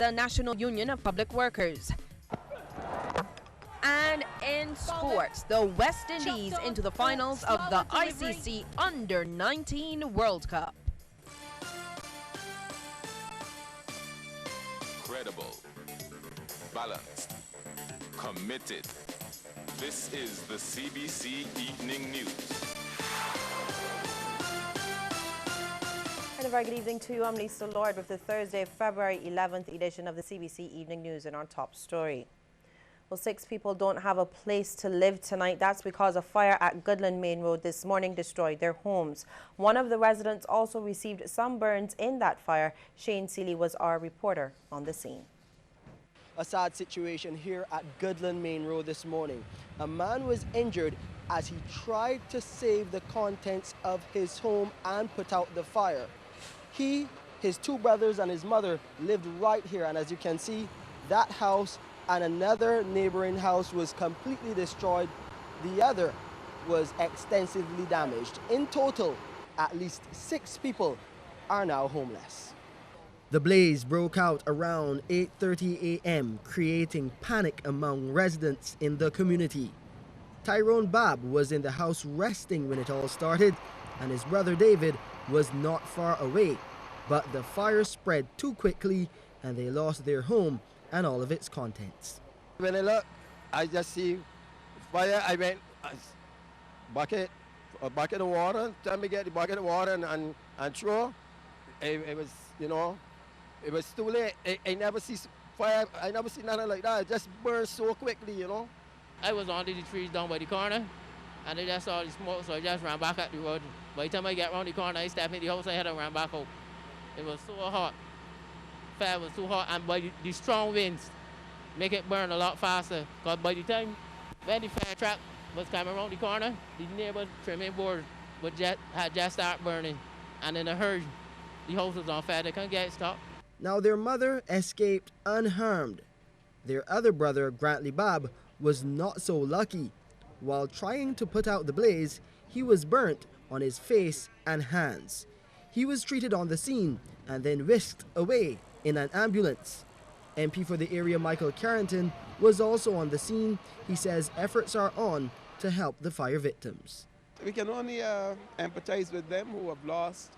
the National Union of Public Workers. And in sports, the West Indies into the finals of the ICC Under-19 World Cup. Credible, balanced, committed. This is the CBC Evening News. And a very good evening to you. I'm Lisa Lord with the Thursday, February 11th edition of the CBC Evening News and our top story. Well, 6 people don't have a place to live tonight. That's because a fire at Goodland Main Road this morning destroyed their homes. One of the residents also received some burns in that fire. Shane Seeley was our reporter on the scene. A sad situation here at Goodland Main Road this morning. A man was injured as he tried to save the contents of his home and put out the fire. He, his 2 brothers and his mother lived right here, and as you can see, that house and another neighboring house was completely destroyed. The other was extensively damaged. In total, at least 6 people are now homeless. The blaze broke out around 8:30 a.m., creating panic among residents in the community. Tyrone Babb was in the house resting when it all started, and his brother David was not far away. But the fire spread too quickly, and they lost their home and all of its contents. When I look, I just see fire. I went a bucket of water. Tell me get the bucket of water and throw. It was, you know, it was too late. I never see fire. I never see nothing like that. It just burned so quickly, you know. I was under the trees down by the corner, and I just saw the smoke, so I just ran back at the road. By the time I get around the corner, I stepped in the house. I had to run back out. It was so hot. Fire was too hot, and by the strong winds make it burn a lot faster. Because by the time when the fire truck was coming around the corner, the neighbor's trimming board had just started burning, and in a hurry, the house was on fire. They couldn't get it stopped. Now their mother escaped unharmed. Their other brother, Grantley Babb, was not so lucky. While trying to put out the blaze, he was burnt on his face and hands. He was treated on the scene and then whisked away in an ambulance. MP for the area Michael Carrington was also on the scene. He says efforts are on to help the fire victims. We can only empathize with them who have lost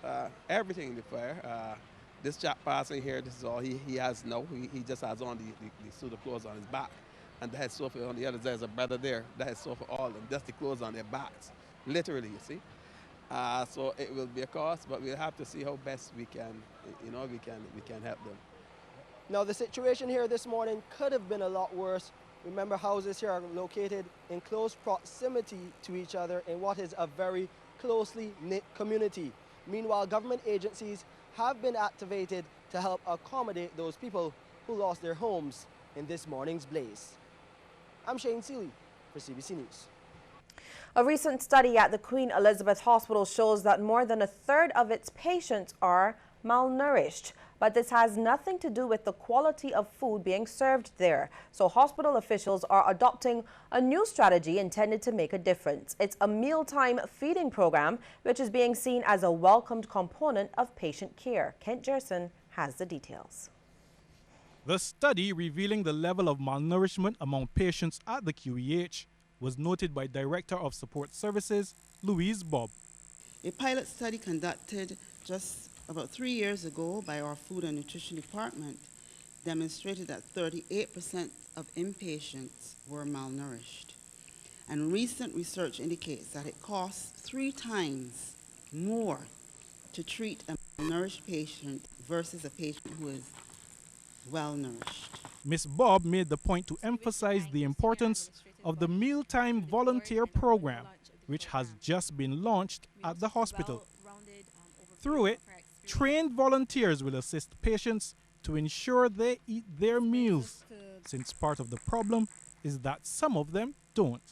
everything in the fire. This chap passing here, this is all he has now. He just has on the suit of clothes on his back. And the head sofa on the other side, there's a brother there. The head sofa, all of them, just the clothes on their backs. Literally, you see. So it will be a cost, but we'll have to see how best we can, you know, we can help them. Now the situation here this morning could have been a lot worse. Remember, houses here are located in close proximity to each other in what is a very closely knit community. Meanwhile, government agencies have been activated to help accommodate those people who lost their homes in this morning's blaze. I'm Shane Seeley for CBC News. A recent study at the Queen Elizabeth Hospital shows that more than 1/3 of its patients are malnourished. But this has nothing to do with the quality of food being served there. So hospital officials are adopting a new strategy intended to make a difference. It's a mealtime feeding program, which is being seen as a welcomed component of patient care. Kent Jerson has the details. The study revealing the level of malnourishment among patients at the QEH was noted by Director of Support Services, Louise Bob. A pilot study conducted just about 3 years ago by our Food and Nutrition Department demonstrated that 38% of inpatients were malnourished. And recent research indicates that it costs 3 times more to treat a malnourished patient versus a patient who is well nourished. Ms. Bob made the point to emphasize the importance of the Mealtime Volunteer Program, which has just been launched at the hospital. Through it, trained volunteers will assist patients to ensure they eat their meals, since part of the problem is that some of them don't.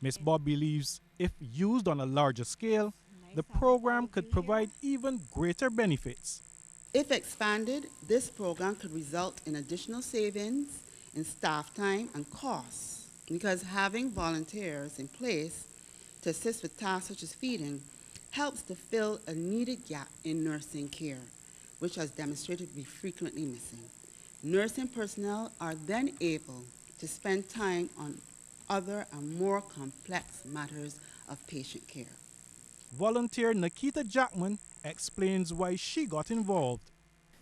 Ms. Bob believes if used on a larger scale, the program could provide even greater benefits. If expanded, this program could result in additional savings in staff time and costs, because having volunteers in place to assist with tasks such as feeding helps to fill a needed gap in nursing care, which has demonstrated to be frequently missing. Nursing personnel are then able to spend time on other and more complex matters of patient care. Volunteer Nikita Chapman explains why she got involved.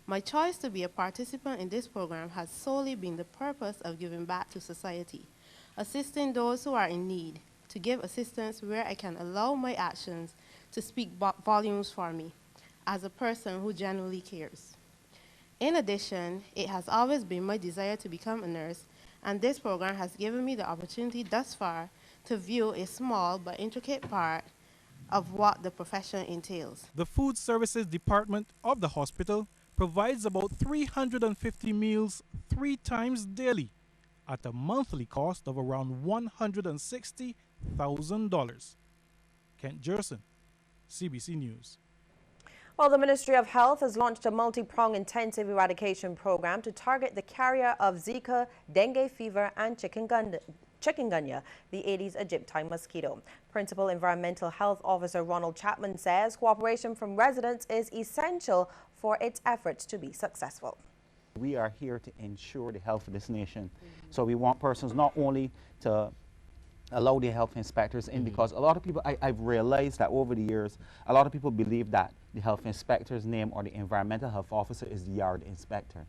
My choice to be a participant in this program has solely been the purpose of giving back to society, assisting those who are in need, to give assistance where I can allow my actions to speak volumes for me, as a person who genuinely cares. In addition, it has always been my desire to become a nurse, and this program has given me the opportunity thus far to view a small but intricate part of what the profession entails. The Food Services Department of the hospital provides about 350 meals 3 times daily at a monthly cost of around $160,000. Kent Jerson, CBC News. Well, the Ministry of Health has launched a multi-pronged intensive eradication program to target the carrier of Zika, dengue fever, and chikungunya, the Aedes aegypti mosquito. Principal Environmental Health Officer Ronald Chapman says cooperation from residents is essential for its efforts to be successful. We are here to ensure the health of this nation. So we want persons not only to allow the health inspectors in, because a lot of people, I've realized that over the years, a lot of people believe that the health inspector's name or the environmental health officer is the yard inspector.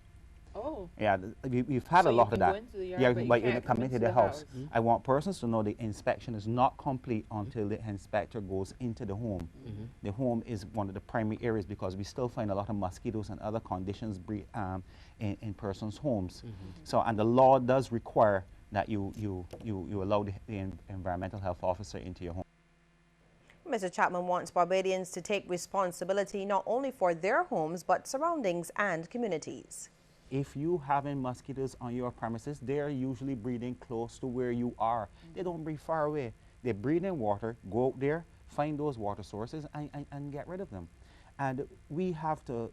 Oh. Yeah, we've had So a you lot can of go that. into the yard, Yeah, but you but can't come come into into the the house. house. I want persons to know the inspection is not complete until the inspector goes into the home. The home is one of the primary areas because we still find a lot of mosquitoes and other conditions in persons' homes. So, and the law does require that you allow the environmental health officer into your home. Mr. Chapman wants Barbadians to take responsibility not only for their homes but surroundings and communities. If you having mosquitoes on your premises, they're usually breeding close to where you are. They don't breed far away. They breed in water. Go out there, find those water sources and get rid of them. And we have to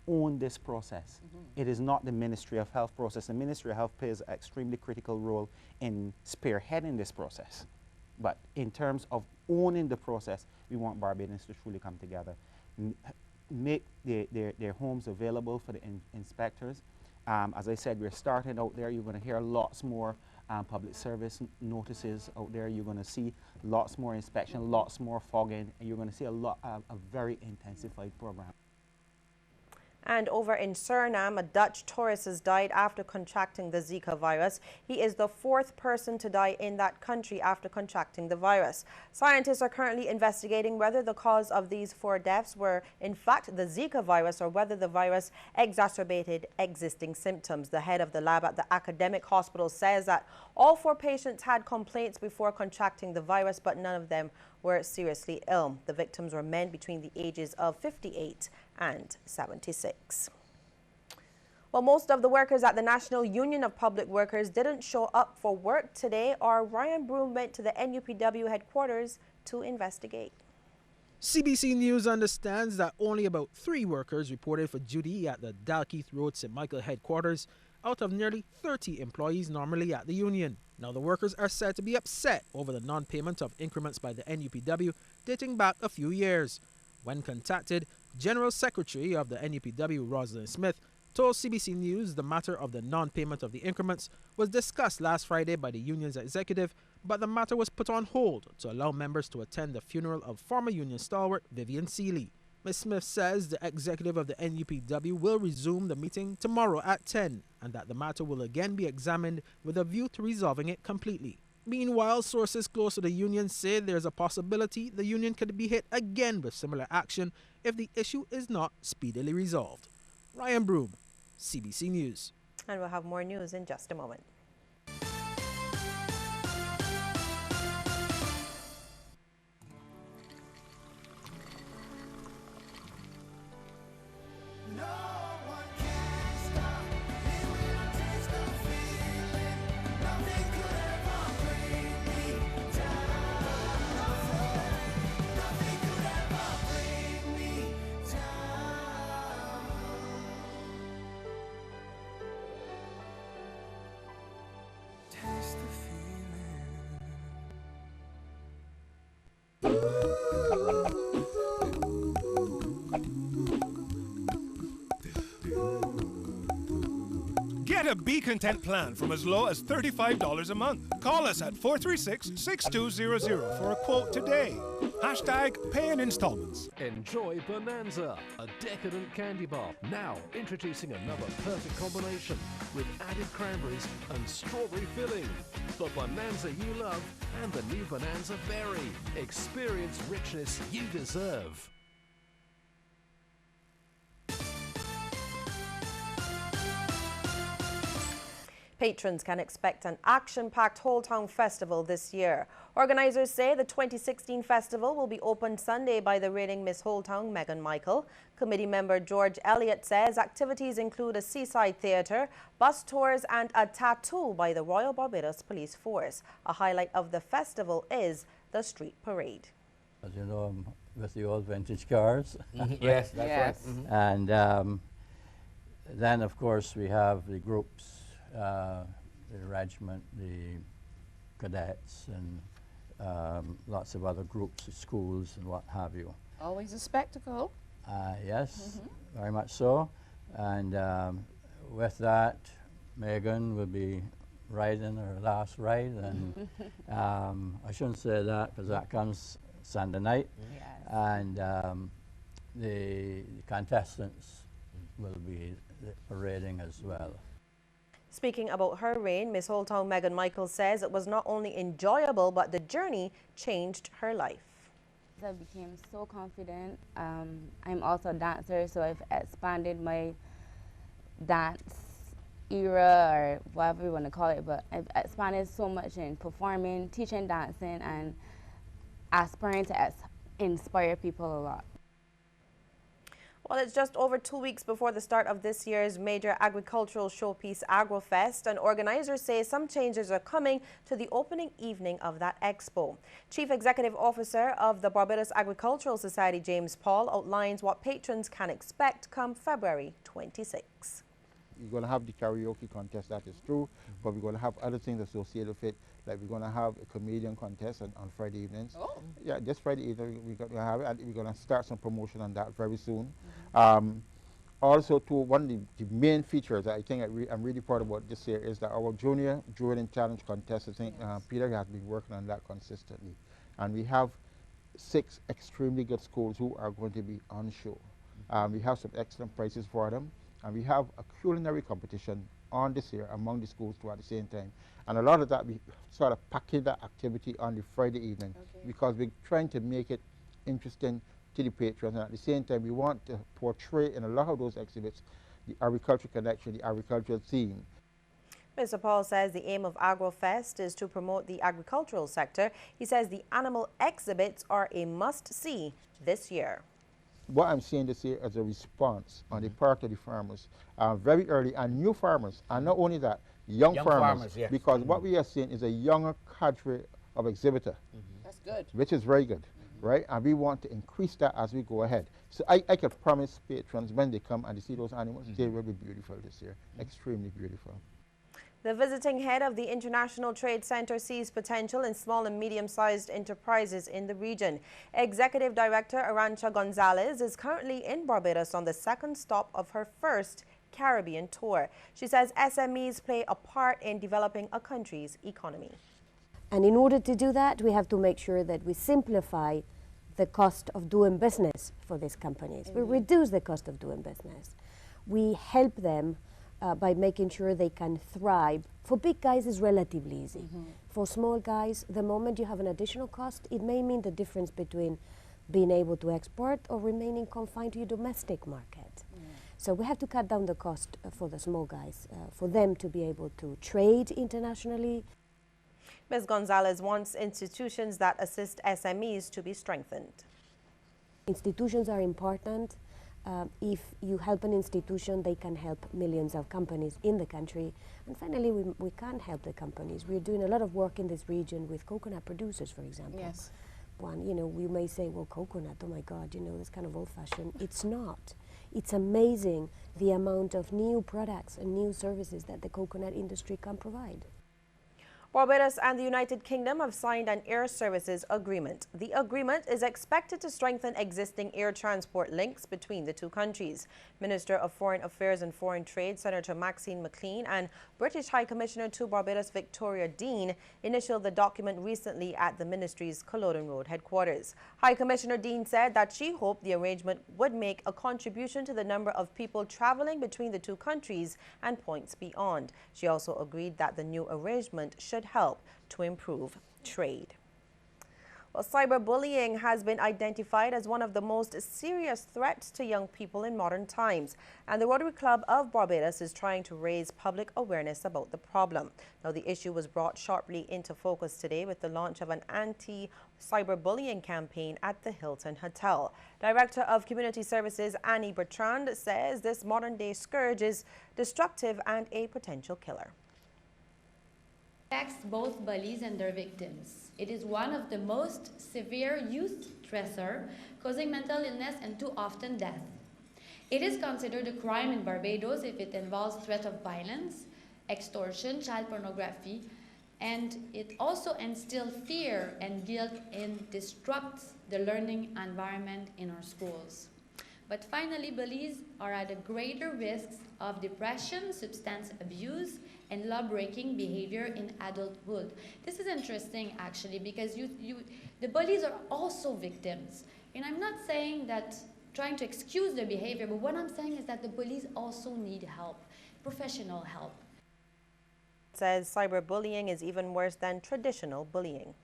own this process. It is not the Ministry of Health process. The Ministry of Health plays an extremely critical role in spearheading this process. But in terms of owning the process, we want Barbadians to truly come together, make their homes available for the inspectors. As I said, we're starting out there. You're going to hear lots more public service notices out there. You're going to see lots more inspection, lots more fogging, and you're going to see a very intensified program. And over in Suriname, a Dutch tourist has died after contracting the Zika virus. He is the 4th person to die in that country after contracting the virus. Scientists are currently investigating whether the cause of these 4 deaths were in fact the Zika virus or whether the virus exacerbated existing symptoms. The head of the lab at the academic hospital says that all 4 patients had complaints before contracting the virus, but none of them were seriously ill. The victims were men between the ages of 58 and 76. Well, most of the workers at the National Union of Public Workers didn't show up for work today, or Ryan Broom went to the NUPW headquarters to investigate. CBC News understands that only about 3 workers reported for duty at the Dalkeith Road St. Michael headquarters out of nearly 30 employees normally at the union. Now, the workers are said to be upset over the non-payment of increments by the NUPW dating back a few years. When contacted, General Secretary of the NUPW, Rosalind Smith, told CBC News the matter of the non-payment of the increments was discussed last Friday by the union's executive, but the matter was put on hold to allow members to attend the funeral of former union stalwart Vivian Seeley. Ms. Smith says the executive of the NUPW will resume the meeting tomorrow at 10 and that the matter will again be examined with a view to resolving it completely. Meanwhile, sources close to the union say there's a possibility the union could be hit again with similar action if the issue is not speedily resolved. Ryan Broom, CBC News. And we'll have more news in just a moment. Get a Be Content plan from as low as $35 a month. Call us at 436-6200 for a quote today. Hashtag pay in installments. Enjoy Bonanza, a decadent candy bar. Now introducing another perfect combination with added cranberries and strawberry filling. The Bonanza you love and the new Bonanza Berry. Experience richness you deserve. Patrons can expect an action-packed Whole Town Festival this year. Organizers say the 2016 festival will be opened Sunday by the reigning Miss Whole Town, Megan Michael. Committee member George Elliott says activities include a seaside theatre, bus tours and a tattoo by the Royal Barbados Police Force. A highlight of the festival is the street parade. As you know, with the old vintage cars. Yes, that's right. And then, of course, we have the groups, the regiment, the cadets, and lots of other groups, schools, and what have you. Always a spectacle. Yes, very much so. And with that, Megan will be riding her last ride, and I shouldn't say that because that comes Sunday night. Yes. And the contestants will be parading as well. Speaking about her reign, Miss Whole Town Megan Michael says it was not only enjoyable, but the journey changed her life. I became so confident. I'm also a dancer, so I've expanded my dance era, or whatever you want to call it, but I've expanded so much in performing, teaching dancing, and aspiring to inspire people a lot. Well, it's just over 2 weeks before the start of this year's major agricultural showpiece, Agrafest, and organizers say some changes are coming to the opening evening of that expo. Chief Executive Officer of the Barbados Agricultural Society, James Paul, outlines what patrons can expect come February 26. We're going to have the karaoke contest, that is true, but we're going to have other things associated with it, like we're going to have a comedian contest on Friday evenings. Oh. Yeah, this Friday evening we're going to have it, and we're going to start some promotion on that very soon. Also, too, one of the main features that I think I'm really proud about this year is that our Junior Drilling Challenge contest, I think Peter has been working on that consistently. And we have 6 extremely good schools who are going to be on show. We have some excellent prizes for them. And we have a culinary competition on this year among the schools too at the same time. And a lot of that, we sort of package that activity on the Friday evening because we're trying to make it interesting to the patrons. And at the same time, we want to portray in a lot of those exhibits the agricultural connection, the agricultural theme. Mr. Paul says the aim of Agrafest is to promote the agricultural sector. He says the animal exhibits are a must-see this year. What I'm seeing this year as a response on the part of the farmers, very early, and new farmers, and not only that, young farmers, yes. Because what we are seeing is a younger cadre of exhibitor. That's good. Which is very good, right? And we want to increase that as we go ahead. So I can promise patrons when they come and they see those animals, they will be beautiful this year, extremely beautiful. The visiting head of the International Trade Center sees potential in small and medium-sized enterprises in the region. Executive Director Arantxa Gonzalez is currently in Barbados on the second stop of her first Caribbean tour. She says SMEs play a part in developing a country's economy. And in order to do that, we have to make sure that we simplify the cost of doing business for these companies. We reduce the cost of doing business. We help them by making sure they can thrive. For big guys, it's relatively easy. For small guys, the moment you have an additional cost, it may mean the difference between being able to export or remaining confined to your domestic market. So we have to cut down the cost for the small guys, for them to be able to trade internationally. Ms. Gonzalez wants institutions that assist SMEs to be strengthened. Institutions are important. If you help an institution, they can help millions of companies in the country. And finally, we can't help the companies. We're doing a lot of work in this region with coconut producers, for example. Yes. One, you know, we may say, well, coconut, oh my God, you know, that's kind of old-fashioned. It's not. It's amazing the amount of new products and new services that the coconut industry can provide. Barbados and the United Kingdom have signed an air services agreement. The agreement is expected to strengthen existing air transport links between the two countries. Minister of Foreign Affairs and Foreign Trade, Senator Maxine McLean, and British High Commissioner to Barbados, Victoria Dean, initialed the document recently at the ministry's Culloden Road headquarters. High Commissioner Dean said that she hoped the arrangement would make a contribution to the number of people traveling between the two countries and points beyond. She also agreed that the new arrangement should help to improve trade. Well, cyberbullying has been identified as one of the most serious threats to young people in modern times, and the Rotary Club of Barbados is trying to raise public awareness about the problem. Now, the issue was brought sharply into focus today with the launch of an anti-cyberbullying campaign at the Hilton Hotel. Director of Community Services Annie Bertrand says this modern-day scourge is destructive and a potential killer. Affects both bullies and their victims. It is one of the most severe youth stressor, causing mental illness and too often death. It is considered a crime in Barbados if it involves threat of violence, extortion, child pornography, and it also instills fear and guilt and disrupts the learning environment in our schools. But finally, bullies are at a greater risk of depression, substance abuse, and law-breaking behavior in adulthood. This is interesting, actually, because the bullies are also victims. And I'm not saying that trying to excuse their behavior, but what I'm saying is that the bullies also need help, professional help. Says cyberbullying is even worse than traditional bullying.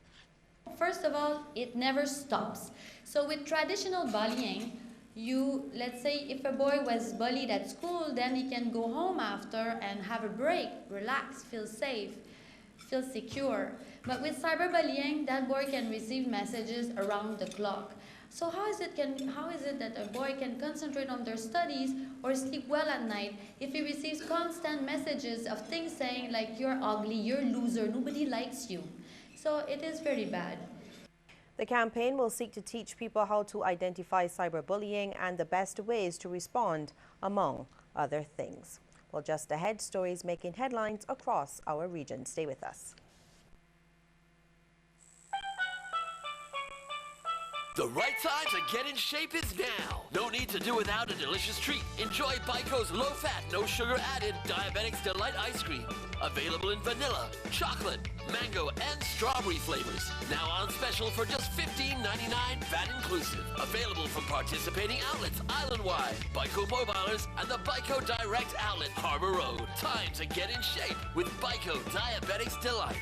First of all, it never stops. So with traditional bullying, let's say if a boy was bullied at school, then he can go home after and have a break, relax, feel safe, feel secure. But with cyberbullying, that boy can receive messages around the clock. So how is it that a boy can concentrate on their studies or sleep well at night if he receives constant messages of things saying like, you're ugly, you're a loser, nobody likes you. So it is very bad. The campaign will seek to teach people how to identify cyberbullying and the best ways to respond, among other things. Well, just ahead, stories making headlines across our region. Stay with us. The right time to get in shape is now. No need to do without a delicious treat. Enjoy Biko's low-fat, no sugar-added Diabetic's Delight ice cream. Available in vanilla, chocolate, mango, and strawberry flavors. Now on special for just $15.99, VAT inclusive. Available from participating outlets island-wide. Biko Mobilers and the Biko Direct Outlet, Harbor Road. Time to get in shape with Biko Diabetic's Delight.